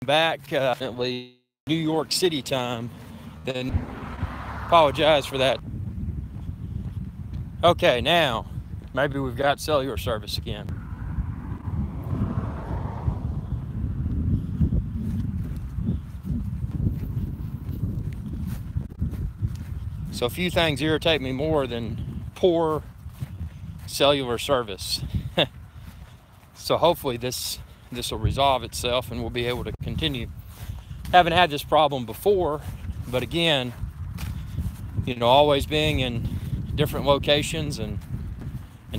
back, New York City time. Then apologize for that. Okay, now maybe we've got cellular service again. So a few things irritate me more than poor cellular service. So hopefully this will resolve itself and we'll be able to continue. Haven't had this problem before, but again, always being in different locations and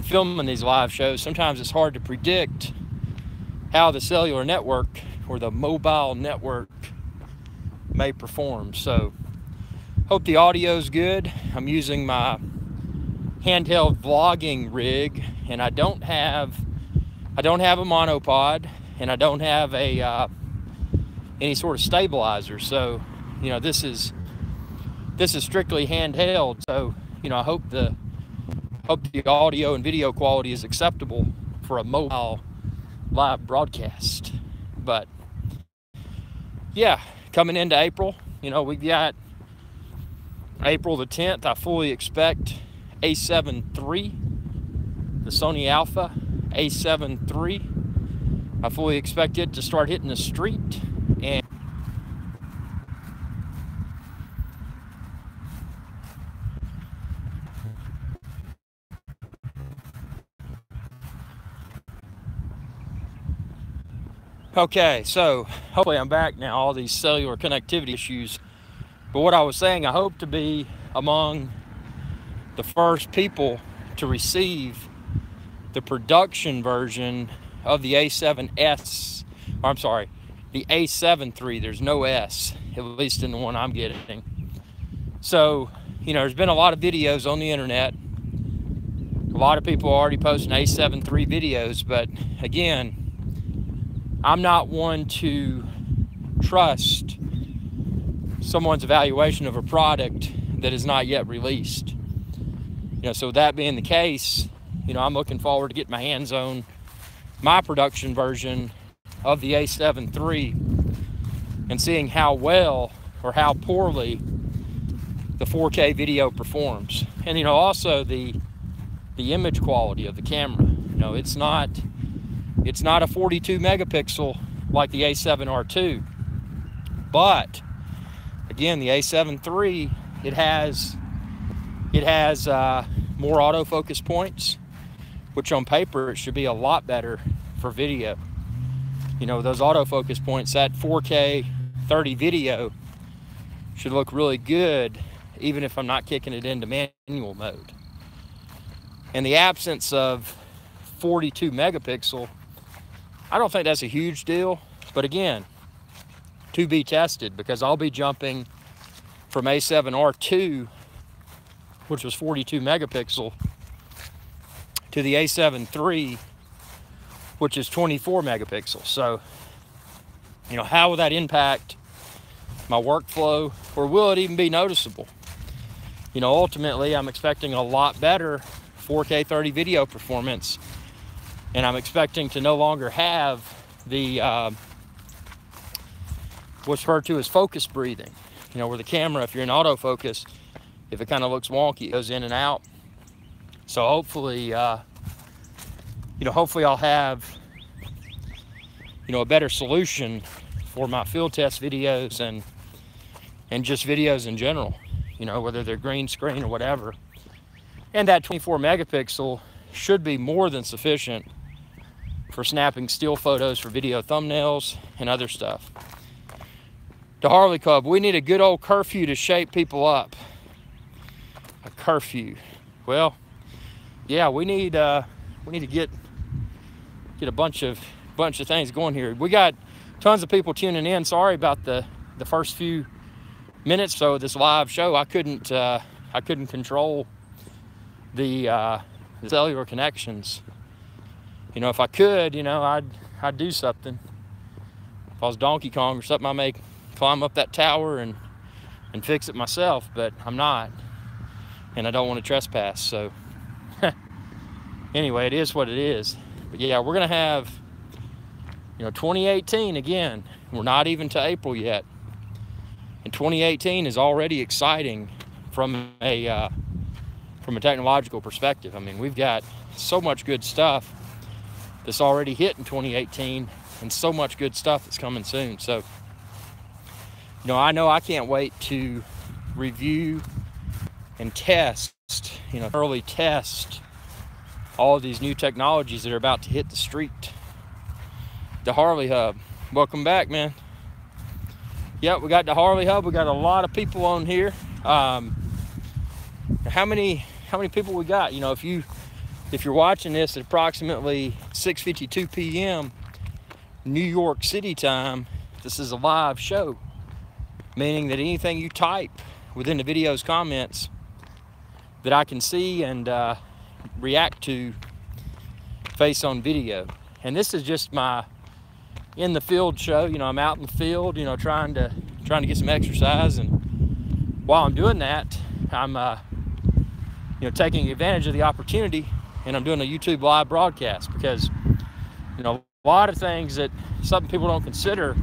filming these live shows, sometimes it's hard to predict how the cellular network or the mobile network may perform. So hope the audio's good. I'm using my handheld vlogging rig, and I don't have a monopod, and I don't have a any sort of stabilizer. So this is strictly handheld. So I hope the audio and video quality is acceptable for a mobile live broadcast. But yeah, coming into April, we've got April the 10th. I fully expect A7 III, the Sony Alpha A7 III. I fully expect it to start hitting the street. And okay, so hopefully I'm back now, all these cellular connectivity issues. But what I was saying, I hope to be among the first people to receive the production version of the A7S, or I'm sorry, the A7 III. There's no S, at least in the one I'm getting. So, there's been a lot of videos on the internet. A lot of people are already posting A7 III videos, but again, I'm not one to trust someone's evaluation of a product that is not yet released. So that being the case, I'm looking forward to getting my hands on my production version of the A7 III and seeing how well or how poorly the 4K video performs. And also the image quality of the camera. It's not a 42 megapixel like the A7R2, but again, the A7 III, it has more autofocus points, which on paper it should be a lot better for video. Those autofocus points, that 4K 30 video should look really good even if I'm not kicking it into manual mode. And the absence of 42 megapixel, I don't think that's a huge deal, but again, to be tested, because I'll be jumping from A7R2, which was 42 megapixel, to the A7 III, which is 24 megapixels. So, how will that impact my workflow, or will it even be noticeable? Ultimately, I'm expecting a lot better 4K 30 video performance, and I'm expecting to no longer have the what's referred to as focus breathing. Where the camera, if you're in autofocus, if it kind of looks wonky, it goes in and out. So hopefully, hopefully I'll have, a better solution for my field test videos and just videos in general, whether they're green screen or whatever. And that 24 megapixel should be more than sufficient for snapping still photos for video thumbnails and other stuff. The Harley Club, we need a good old curfew to shake people up. A curfew. Well, yeah, we need to get a bunch of things going here. We got tons of people tuning in. Sorry about the first few minutes so of this live show. I couldn't control the cellular connections. If I could, I'd do something. If I was Donkey Kong or something, I may climb up that tower and fix it myself, but I'm not, and I don't want to trespass. So anyway, it is what it is. But yeah, we're gonna have You know, 2018, again, we're not even to April yet. And 2018 is already exciting from a technological perspective. I mean, we've got so much good stuff that's already hit in 2018 and so much good stuff that's coming soon. So, you know I can't wait to review and test, you know, early test all of these new technologies that are about to hit the street. The Harley Hub. Welcome back, man. Yep, we got the Harley Hub. We got a lot of people on here. How many people we got? You know, if you're watching this at approximately 6:52 p.m. New York City time, this is a live show, meaning that anything you type within the video's comments that I can see and react to face on video. And this is just my in the field show. You know, I'm out in the field, you know, trying to get some exercise, and while I'm doing that, I'm you know, taking advantage of the opportunity, and I'm doing a YouTube live broadcast because, you know, a lot of things that some people don't consider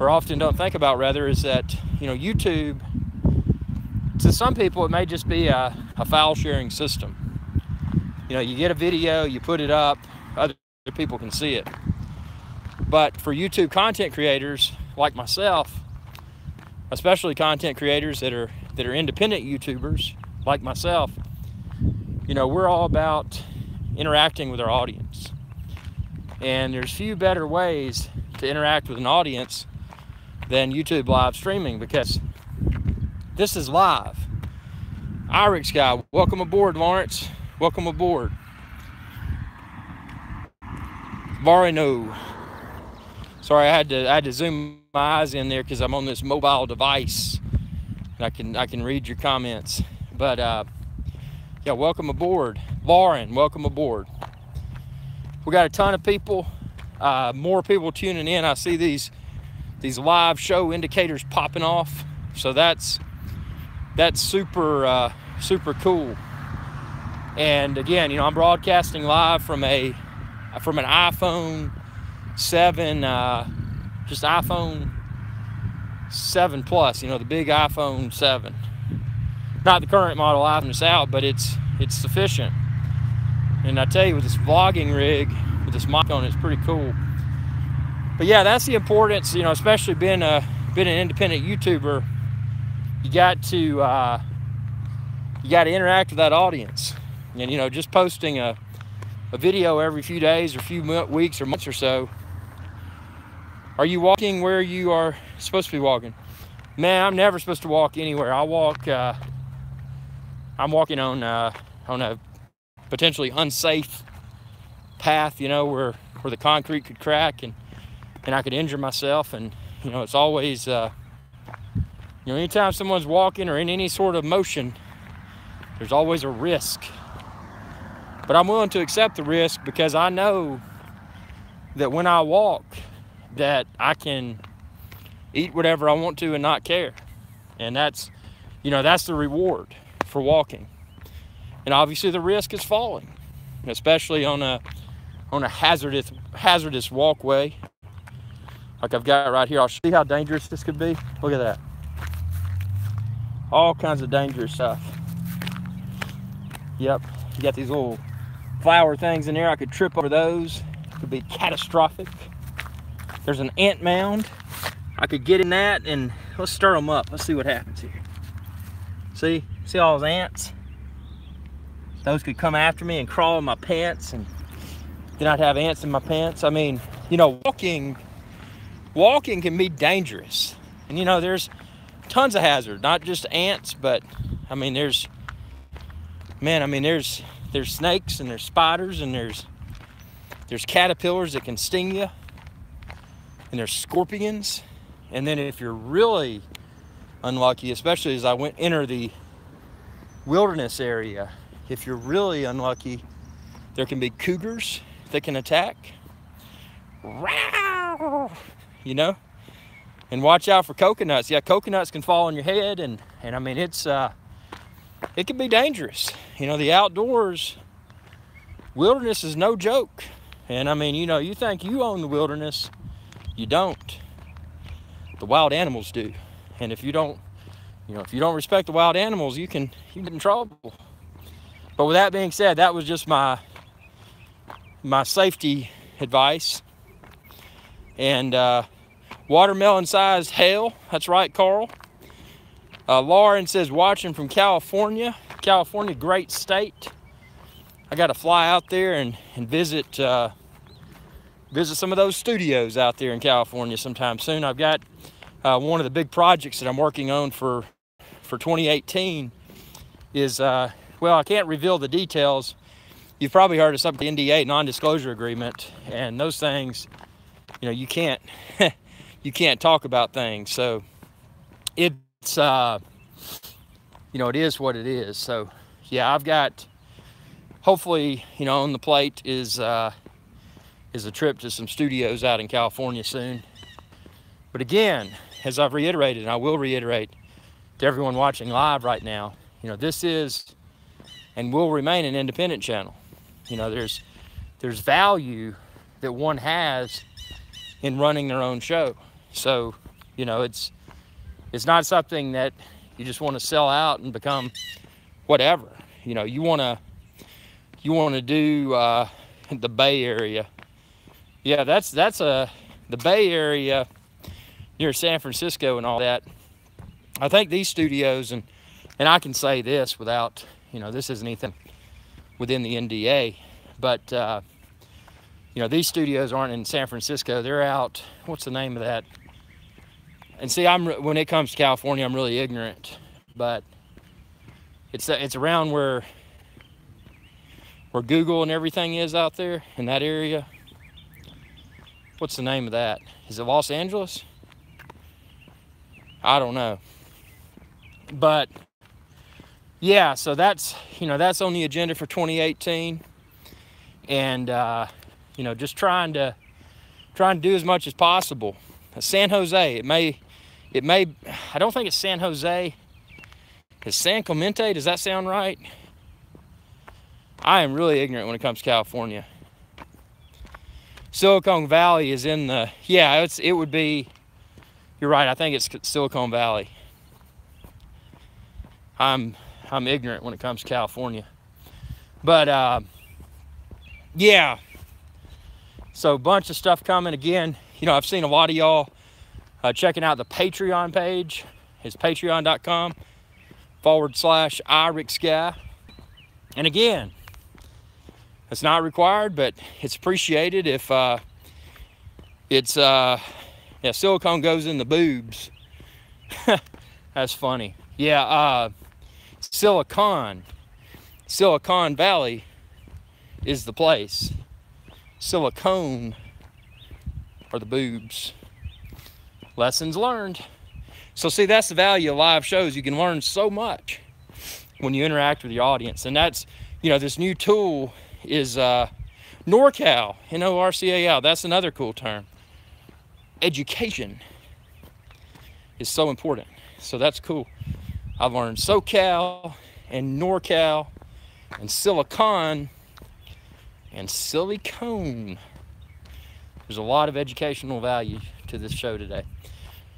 or often don't think about, rather, is that, you know, YouTube, to some people, it may just be a file sharing system. You know, you get a video, you put it up, other people can see it. But for YouTube content creators like myself, especially content creators that are independent YouTubers like myself, you know, we're all about interacting with our audience. And there's few better ways to interact with an audience than YouTube live streaming, because this is live. IrixGuy, welcome aboard, Lawrence. Welcome aboard. Varino. Sorry, I had to zoom my eyes in there because I'm on this mobile device, and I can read your comments. But yeah, welcome aboard, Lauren. Welcome aboard. We got a ton of people, more people tuning in. I see these live show indicators popping off, so that's super super cool. And again, you know, I'm broadcasting live from an iPhone 7, just iPhone 7 Plus, you know, the big iPhone 7. Not the current model iPhone that's out, but it's sufficient. And I tell you, with this vlogging rig, with this mic on, it's pretty cool. But yeah, that's the importance, you know, especially being an independent YouTuber. You got to interact with that audience. And, you know, just posting a video every few days or few weeks or months or so. Are you walking where you are supposed to be walking? Man, I'm never supposed to walk anywhere. I'm walking on a potentially unsafe path, you know, where the concrete could crack and I could injure myself. And, you know, it's always, you know, anytime someone's walking or in any sort of motion, there's always a risk. But I'm willing to accept the risk because I know that when I walk, that I can eat whatever I want to and not care. And that's, you know, that's the reward for walking. And obviously the risk is falling, especially on a hazardous walkway like I've got right here. I'll show you how dangerous this could be. Look at that. All kinds of dangerous stuff. Yep, you got these little flower things in there. I could trip over those. It could be catastrophic. There's an ant mound. I could get in that, and let's stir them up. Let's see what happens here. See all those ants? Those could come after me and crawl in my pants, and then I'd have ants in my pants. I mean, you know, walking can be dangerous. And, you know, there's tons of hazard, not just ants, but, I mean, there's snakes, and there's spiders, and there's caterpillars that can sting you, and there's scorpions. And then if you're really unlucky, especially as I enter the wilderness area, if you're really unlucky, there can be cougars that can attack. You know? And watch out for coconuts. Yeah, coconuts can fall on your head, and I mean, it can be dangerous. You know, the outdoors, wilderness is no joke. And I mean, you know, you think you own the wilderness. You don't. The wild animals do. And if you don't, you know, if you don't respect the wild animals, you get in trouble. But with that being said, that was just my safety advice. And watermelon-sized hail. That's right, Carl. Lauren says, watching from California. California, great state. I got to fly out there and visit some of those studios out there in California sometime soon. I've got one of the big projects that I'm working on for 2018 is, well, I can't reveal the details. You've probably heard of something, NDA, non-disclosure agreement, and those things, you know, you can't you can't talk about things. So it's you know, it is what it is. So yeah, I've got, hopefully, you know, on the plate is a trip to some studios out in California soon. But again, as I've reiterated, and I will reiterate to everyone watching live right now, you know, this is and will remain an independent channel. You know, there's value that one has in running their own show. So, you know, it's not something that you just want to sell out and become whatever. You know, you want to do the Bay Area. Yeah, that's the Bay Area near San Francisco and all that. I think these studios, and I can say this without, you know, this isn't anything within the NDA, but you know, these studios aren't in San Francisco. They're out, what's the name of that? And see, when it comes to California, I'm really ignorant, but it's around where Google and everything is out there in that area. What's the name of that? Is it Los Angeles? I don't know. But yeah, so that's, you know, that's on the agenda for 2018. And you know, just trying to do as much as possible. San Jose, it may I don't think it's San Jose. It's San Clemente, does that sound right? I am really ignorant when it comes to California. Silicon Valley is in the, yeah, it would be, you're right, I think it's Silicon Valley. I'm ignorant when it comes to California. But yeah, so a bunch of stuff coming. Again, you know, I've seen a lot of y'all checking out the Patreon page. It's patreon.com/IrixGuy. And again, it's not required, but it's appreciated if it's yeah, silicone goes in the boobs. That's funny. Yeah, Silicon Valley is the place. Silicone are the boobs. Lessons learned. So see, that's the value of live shows. You can learn so much when you interact with your audience. And that's, you know, this new tool is NorCal, N-O-R-C-A-L. That's another cool term. Education is so important. So that's cool. I've learned SoCal and NorCal and Silicon and silicone. There's a lot of educational value to this show today.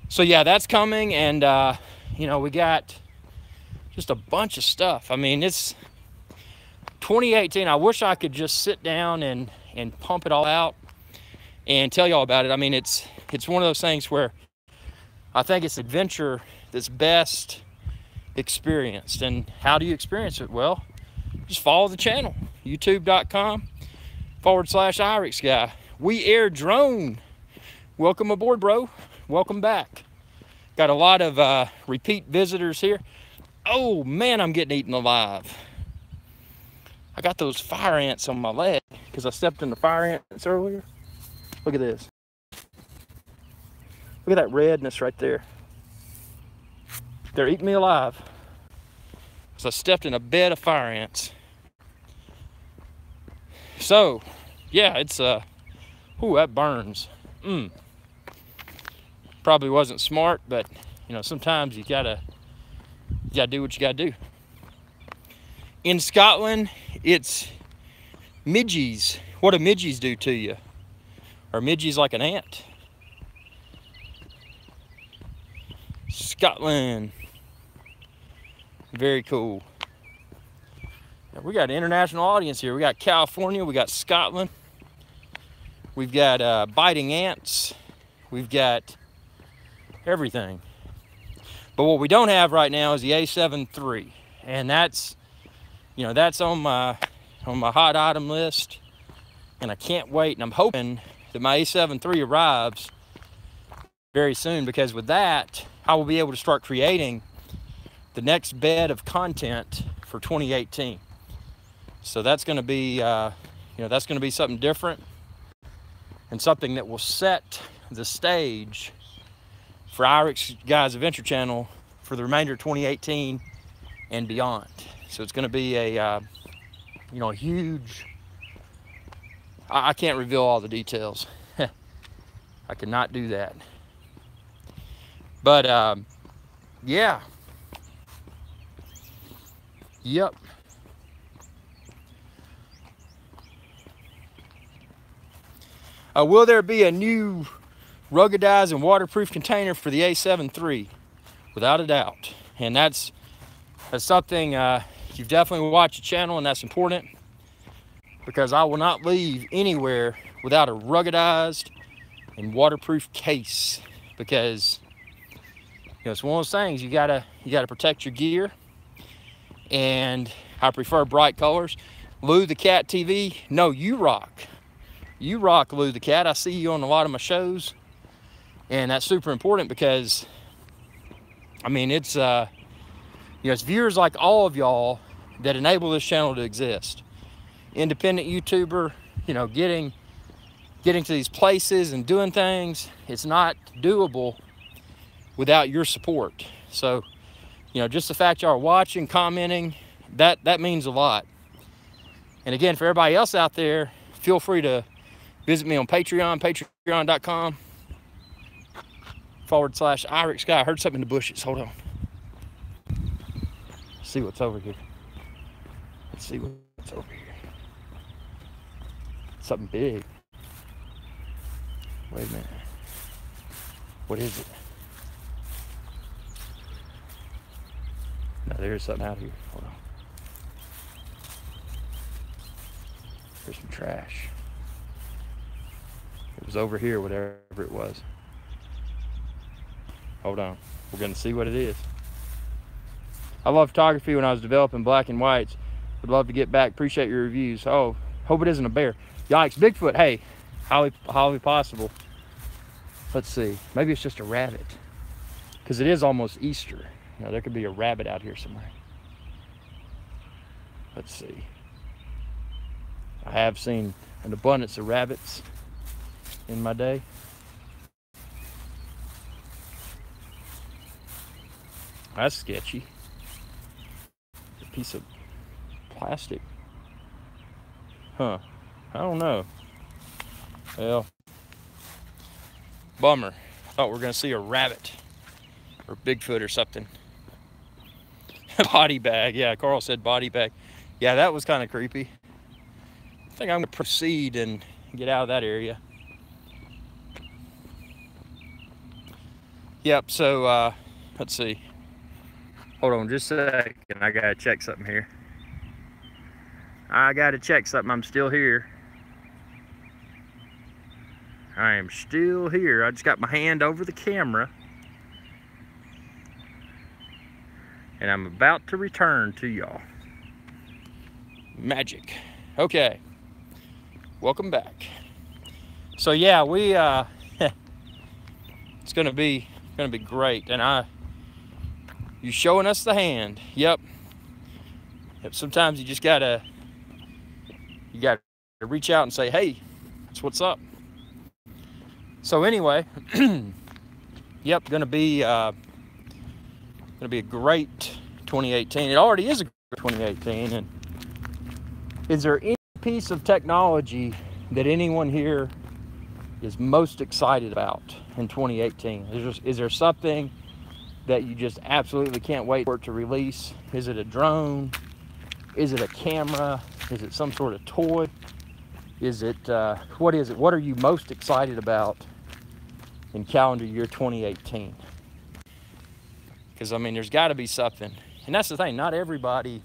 So yeah, that's coming. And you know, we got just a bunch of stuff. I mean, it's 2018. I wish I could just sit down and pump it all out and tell y'all about it. I mean, it's one of those things where I think it's adventure that's best experienced. And how do you experience it? Well, just follow the channel, youtube.com/IrixGuy. We Airdrome. Welcome aboard, bro. Welcome back. Got a lot of repeat visitors here. Oh man, I'm getting eaten alive. I got those fire ants on my leg because I stepped in the fire ants earlier. Look at this. Look at that redness right there. They're eating me alive. So I stepped in a bed of fire ants. So, yeah, it's ooh, that burns. Probably wasn't smart, but you know, sometimes you gotta do what you gotta do. In Scotland, it's midges. what do midgies do to you? Are midgies like an ant? Scotland. Very cool. Now, we got an international audience here. We got California, we got Scotland. We've got biting ants. We've got everything. But what we don't have right now is the A7 III. And that's, you know, that's on my hot item list. And I can't wait. And I'm hoping that my A7 III arrives very soon, because with that, I will be able to start creating the next bed of content for 2018. So that's going to be, you know, that's going to be something different and something that will set the stage for IrixGuys Adventure channel for the remainder of 2018 and beyond. So it's going to be a, you know, a huge. I can't reveal all the details. I cannot do that. But yeah. Yep. Will there be a new ruggedized and waterproof container for the A7 III? Without a doubt. And that's something you've definitely watched the channel, and that's important, because I will not leave anywhere without a ruggedized and waterproof case, because you know, it's one of those things, you gotta protect your gear. And I prefer bright colors. Lou the Cat TV, no, you rock. You rock, Lou the Cat. I see you on a lot of my shows, and that's super important, because I mean, it's you know, it's viewers like all of y'all that enable this channel to exist. Independent YouTuber, you know, getting to these places and doing things, it's not doable without your support. So, you know, just the fact y'all are watching, commenting, that means a lot. And again, for everybody else out there, feel free to visit me on Patreon, patreon.com/IrixGuy. I heard something in the bushes. Hold on. Let's see what's over here. Let's see what's over here. Something big. Wait a minute. What is it? No, there's something out here. Hold on. There's some trash. It was over here, whatever it was. Hold on. We're going to see what it is. I love photography when I was developing black and whites. Would love to get back. Appreciate your reviews. Oh, hope it isn't a bear. Yikes. Bigfoot. Hey, highly possible. Let's see. Maybe it's just a rabbit, because it is almost Easter. Now, there could be a rabbit out here somewhere. Let's see. I have seen an abundance of rabbits in my day. That's sketchy. A piece of plastic. Huh. I don't know. Well, bummer. I thought we were going to see a rabbit or Bigfoot or something. Body bag. Yeah, Carl said body bag. Yeah, that was kind of creepy. I think I'm going to proceed and get out of that area. Yep, so let's see. Hold on just a second. I got to check something here. I'm still here. I am still here. I just got my hand over the camera. And I'm about to return to y'all. Magic. Okay. Welcome back. So yeah, we it's gonna be great. And you showing us the hand. Yep. Sometimes you just gotta reach out and say, hey, that's what's up. So anyway, yep, gonna be a great 2018. It already is a great 2018. And is there any piece of technology that anyone here is most excited about in 2018? Is there something that you just absolutely can't wait for it to release? Is it a drone? Is it a camera? Is it some sort of toy? is it, what is it? What are you most excited about in calendar year 2018? Because, I mean, there's got to be something. And that's the thing, not everybody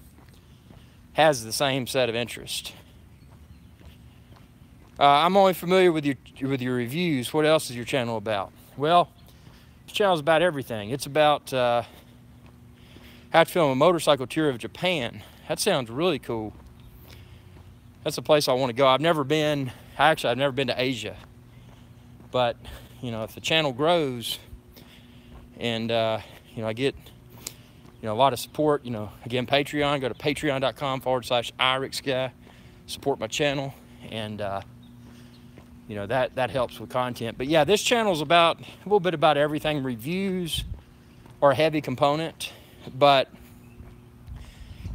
has the same set of interest. I'm only familiar with your reviews. What else is your channel about? Well, this channel is about everything. It's about how to film a motorcycle tour of Japan. That sounds really cool. That's a place I want to go. I've never been to Asia. But, you know, if the channel grows and, you know, I get, you know, a lot of support, you know, again, Patreon, go to patreon.com/IrixGuy, support my channel, and, you know, that helps with content. But yeah, this channel is about a little bit about everything. Reviews are a heavy component, but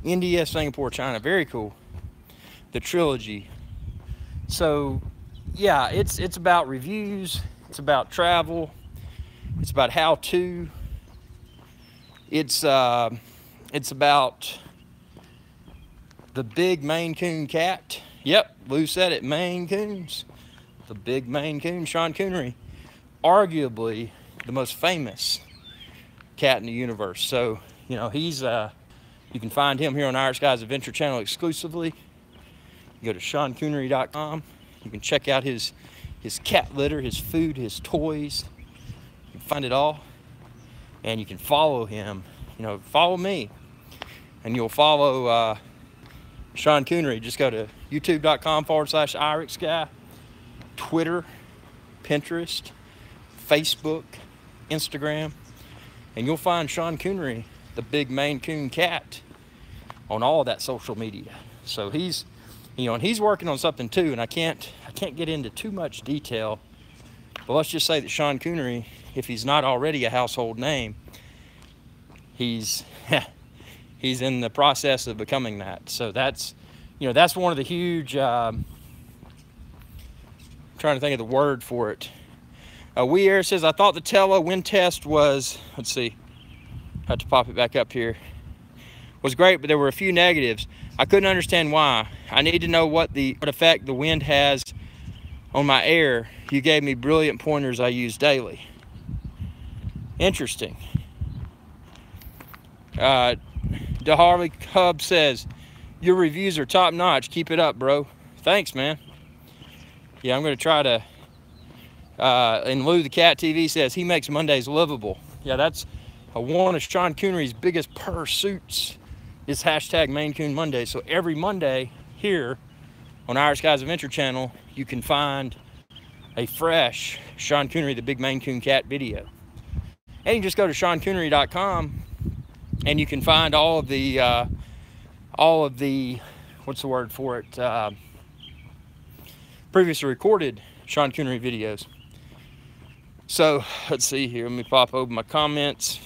India, Singapore, China, very cool. The trilogy. So yeah, it's about reviews, it's about travel, it's about how to. It's about the big Maine Coon cat. Yep, Lou said it, Maine Coons. The big Maine Coon, Sean Connery, arguably the most famous cat in the universe. So, you know, he's, you can find him here on IrixGuys Adventure channel exclusively. You go to SeanConnery.com. You can check out his cat litter, his food, his toys. You can find it all. And you can follow him. You know, follow me. And you'll follow Sean Connery. Just go to youtube.com/IrixGuy. Twitter, Pinterest, Facebook, Instagram, and you'll find Sean Connery, the big Maine Coon cat, on all of that social media. So he's, you know, and he's working on something too, and I can't get into too much detail, but let's just say that Sean Connery, if he's not already a household name, he's in the process of becoming that. So that's, you know, that's one of the huge, trying to think of the word for it. We Air says, I thought the Tela wind test was, let's see, I have to pop it back up here, was great, but there were a few negatives. I couldn't understand why. I need to know what effect the wind has on my air. You gave me brilliant pointers I use daily. Interesting. DeHarley Hub says, your reviews are top notch. Keep it up, bro. Thanks, man. Yeah, I'm going to try to, and Lou the Cat TV says, he makes Mondays livable. Yeah, that's one of Sean Connery's biggest pursuits is hashtag Maine Coon Monday. So every Monday here on IrixGuys Adventure channel, you can find a fresh Sean Connery, the big Maine Coon cat video. And you can just go to SeanConnery.com and you can find all of the, what's the word for it? Previously recorded Sean Connery videos. So let's see here, let me pop open my comments.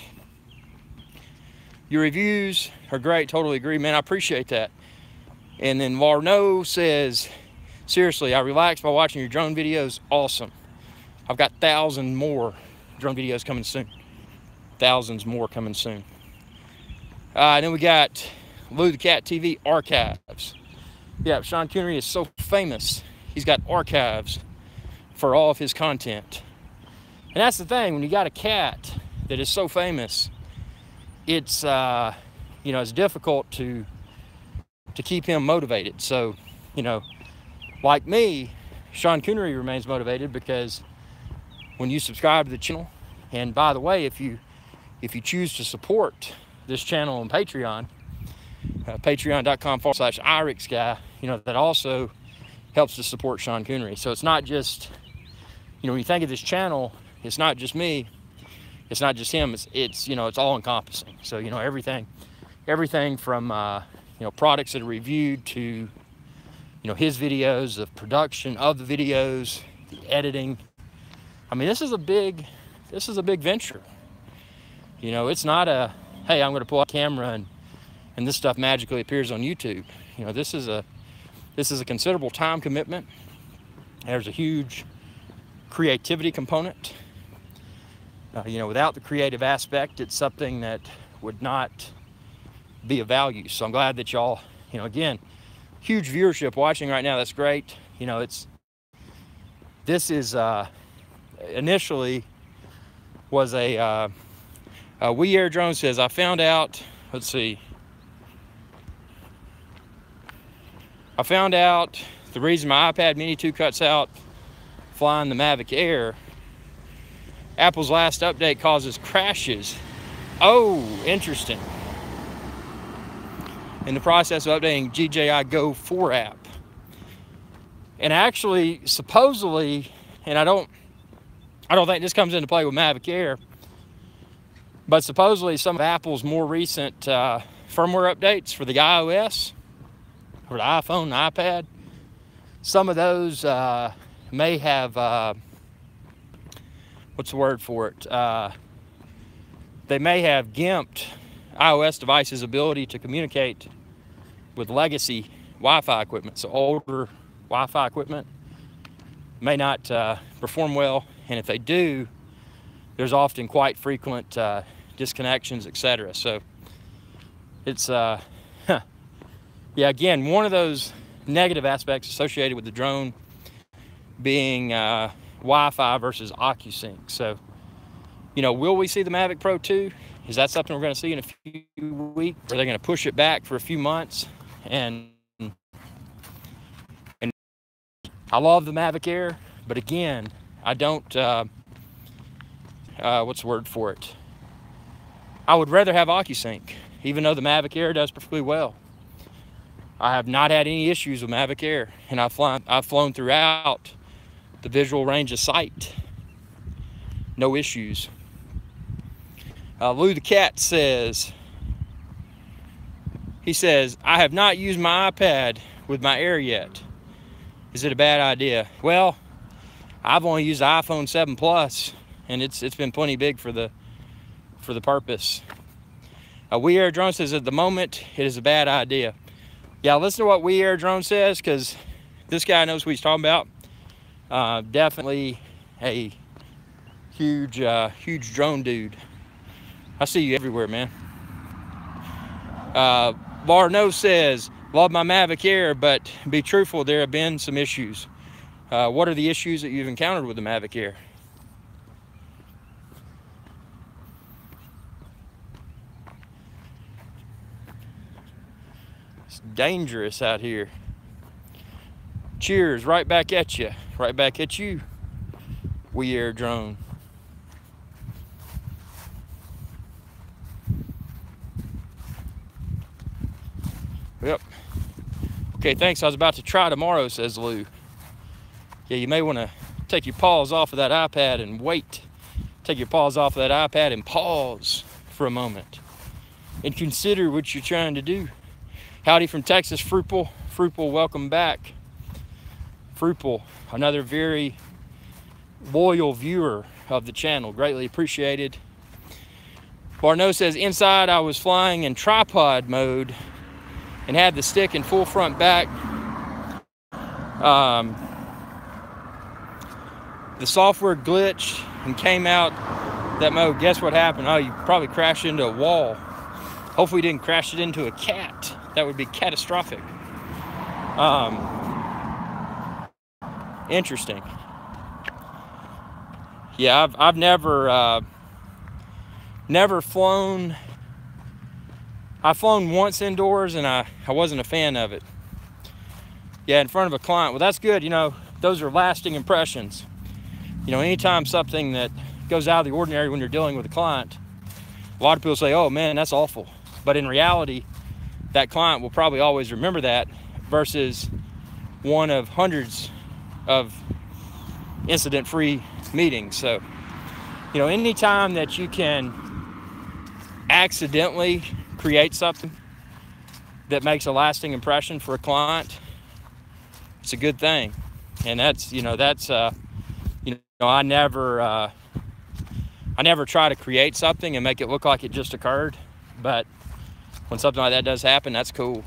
Your reviews are great, totally agree, man, I appreciate that. And then Warno says, seriously, I relax by watching your drone videos, awesome. I've got thousands more drone videos coming soon. Thousands more coming soon. And then we got Lou the Cat TV archives. Yeah, Sean Connery is so famous. He's got archives for all of his content. And that's the thing, when you got a cat that is so famous, it's, you know, it's difficult to keep him motivated. So, you know, like me, Sean Connery remains motivated because when you subscribe to the channel, and by the way, if you choose to support this channel on Patreon, patreon.com/IrixGuy, you know, that also helps to support Sean Connery. So it's not just, you know, when you think of this channel, it's not just me, it's not just him, it's you know, it's all encompassing. So, you know, everything from, you know, products that are reviewed to, you know, his videos, of production of the videos, the editing. I mean, this is a big venture. You know, it's not a, hey, I'm going to pull out a camera and this stuff magically appears on YouTube. You know, this is a considerable time commitment. There's a huge creativity component. You know, without the creative aspect, it's something that would not be of value. So I'm glad that y'all, you know, again, huge viewership watching right now. That's great. You know, this is initially was a Airdrome says, I found out, let's see, I found out the reason my iPad Mini 2 cuts out flying the Mavic Air, Apple's last update causes crashes. Oh, interesting. In the process of updating DJI Go 4 app. And actually, supposedly, and I don't think this comes into play with Mavic Air, but supposedly some of Apple's more recent firmware updates for the iOS, or the iPhone, the iPad, some of those may have, what's the word for it? They may have gimped iOS devices' ability to communicate with legacy Wi-Fi equipment. So older Wi-Fi equipment may not perform well, and if they do, there's often quite frequent disconnections, etc. So it's yeah, again, one of those negative aspects associated with the drone being Wi-Fi versus OcuSync. So, you know, will we see the Mavic Pro 2? Is that something we're going to see in a few weeks? Or are they going to push it back for a few months? And I love the Mavic Air, but again, I don't, what's the word for it? I would rather have OcuSync, even though the Mavic Air does perfectly well. I have not had any issues with Mavic Air, and I've flown throughout the visual range of sight. No issues. Lou the Cat says, he says, I have not used my iPad with my Air yet. Is it a bad idea? Well, I've only used the iPhone 7 Plus, and it's been plenty big for the purpose. Airdrome says at the moment it is a bad idea. Yeah, listen to what Airdrome says, because this guy knows what he's talking about. Definitely a huge drone dude. I see you everywhere, man. Barno says, love my Mavic Air, but be truthful, there have been some issues. What are the issues that you've encountered with the Mavic Air? It's dangerous out here. Cheers, right back at you. Right back at you, Airdrome. Yep. Okay, thanks. I was about to try tomorrow, says Lou. Yeah, you may want to take your paws off of that iPad and wait. Take your paws off of that iPad and pause for a moment and consider what you're trying to do. Howdy from Texas, Fruipel. Fruipel, welcome back. Fruipel, another very loyal viewer of the channel. Greatly appreciated. Barno says, inside I was flying in tripod mode and had the stick in full front back. The software glitched and came out that mode. Guess what happened? Oh, you probably crashed into a wall. Hopefully you didn't crash it into a cat. That would be catastrophic. Interesting. Yeah, I've never flown. I've flown once indoors, and I wasn't a fan of it. Yeah, in front of a client. Well, that's good. You know, those are lasting impressions. You know, anytime something that goes out of the ordinary when you're dealing with a client, a lot of people say, oh man, that's awful. But in reality, that client will probably always remember that versus one of hundreds of incident-free meetings. So, you know, anytime that you can accidentally create something that makes a lasting impression for a client, it's a good thing. And that's, you know, I never try to create something and make it look like it just occurred, but when something like that does happen, that's cool.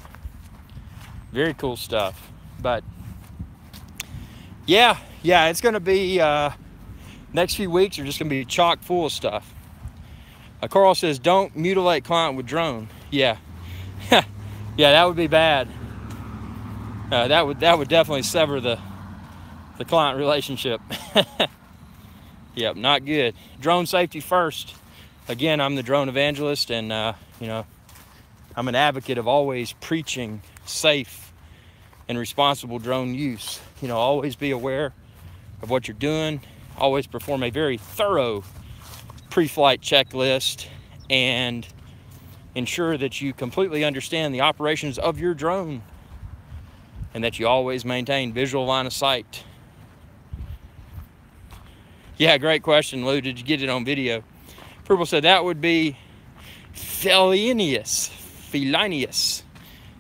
Very cool stuff. But yeah, it's gonna be next few weeks are just gonna be chock full of stuff. Carl says, don't mutilate client with drone. Yeah. Yeah, that would be bad. That would definitely sever the the client relationship. Yep, not good. Drone safety first. Again, I'm the drone evangelist, and you know, I'm an advocate of always preaching safe and responsible drone use. You know, always be aware of what you're doing. Always perform a very thorough pre-flight checklist and ensure that you completely understand the operations of your drone and that you always maintain visual line of sight. Yeah, great question, Lou. Did you get it on video? Purple said that would be felinious,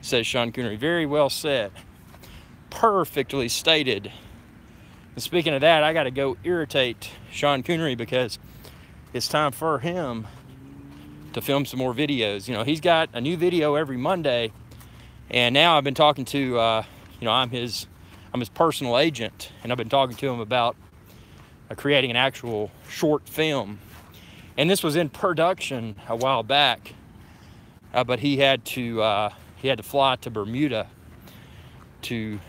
says Sean Connery. Very well said. Perfectly stated. And speaking of that, I got to go irritate Sean Connery because it's time for him to film some more videos. You know, he's got a new video every Monday, and now I've been talking to, you know, I'm his personal agent, and I've been talking to him about creating an actual short film. And this was in production a while back, but he had to fly to Bermuda to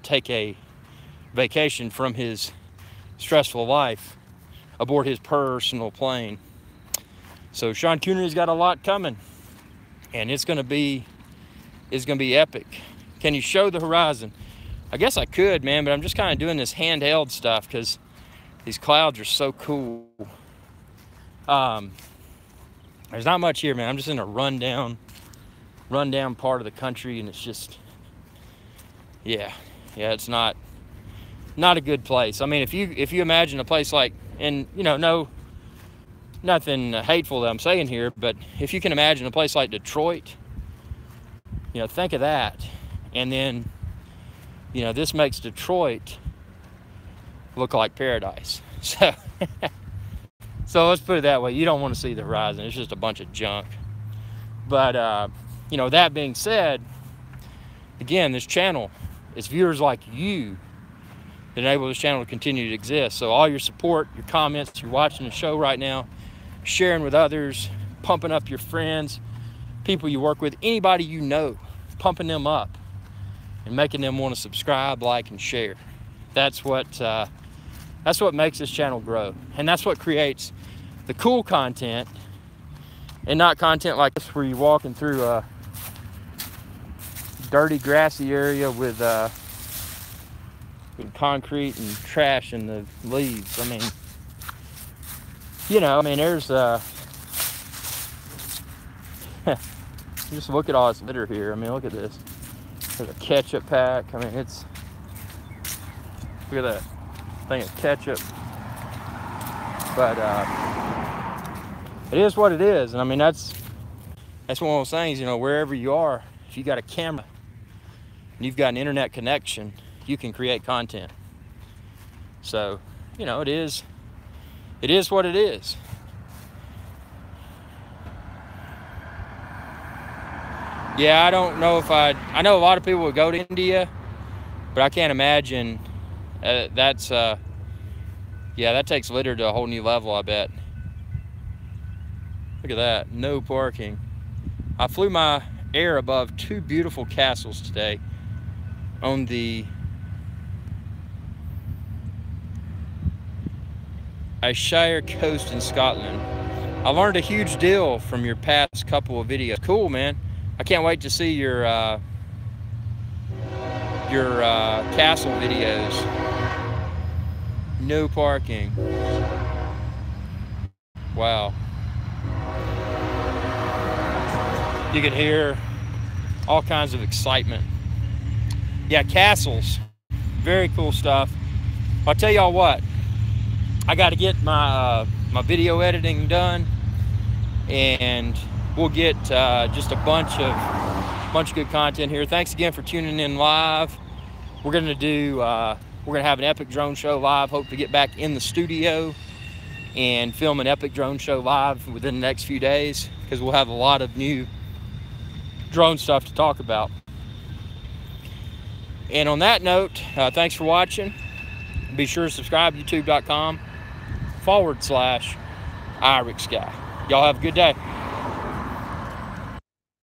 take a vacation from his stressful life aboard his personal plane. So Sean Connery's got a lot coming, and it's gonna be epic. Can you show the horizon? I guess I could, man, but I'm just kind of doing this handheld stuff because these clouds are so cool. There's not much here, man. I'm just in a rundown part of the country, and it's just, yeah, it's not a good place. I mean, if you imagine a place like, and you know, nothing hateful that I'm saying here, but if you can imagine a place like Detroit, you know, think of that, and then, you know, this makes Detroit look like paradise. So let's put it that way. You don't want to see the horizon. It's just a bunch of junk. But you know, that being said, again, this channel, it's viewers like you that enable this channel to continue to exist. So all your support, your comments, you're watching the show right now, sharing with others, pumping up your friends, people you work with, anybody you know, pumping them up and making them want to subscribe, like, and share. That's what makes this channel grow, and that's what creates the cool content, and not content like this where you're walking through a dirty, grassy area with concrete and trash in the leaves. I mean, you know, there's just look at all this litter here. I mean, look at this. There's a ketchup pack. I mean, it's, look at that thing of ketchup. But it is what it is. And I mean, that's one of those things, you know, wherever you are, if you got a camera and you've got an internet connection, you can create content. So, you know, it is what it is. Yeah, I don't know if I know a lot of people would go to India, but I can't imagine yeah, that takes litter to a whole new level, I bet. Look at that, no parking. I flew my air above two beautiful castles today on the Ayrshire coast in Scotland. I learned a huge deal from your past couple of videos. Cool, man. I can't wait to see your castle videos. No parking. Wow. You can hear all kinds of excitement. Yeah, castles. Very cool stuff. I'll tell y'all what. I got to get my my video editing done, and we'll get just a bunch of good content here. Thanks again for tuning in live. We're gonna have an epic drone show live. Hope to get back in the studio and film an epic drone show live within the next few days, because we'll have a lot of new drone stuff to talk about. And on that note, thanks for watching. Be sure to subscribe, youtube.com/IrixGuy. Y'all have a good day.